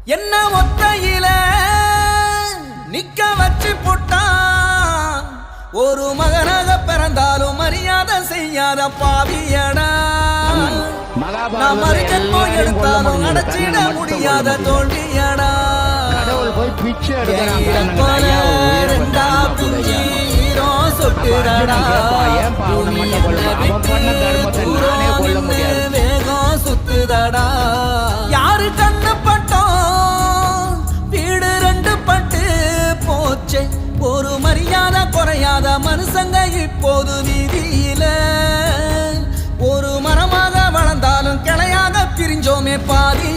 என்ன ஒத்தையில நிக்க வச்சு போட்டான். ஒரு மகனாக பிறந்தாலும் மரியாதை செய்யாத பாவியடா. நான் மறுஜன்மோ எடுத்தாலும் அடைச்சிட முடியாத தோல்வியடா. சொட்டுடா வேகம் சுத்துதடா. யாரு கண்ணப்பட்டோம் வீடு ரெண்டு பட்டு போச்சே. ஒரு மரியாதை குறையாத மனுஷங்க இப்போது வீதியில. ஒரு மரமாக வளர்ந்தாலும் கிளையாக பிரிஞ்சோமே பாதி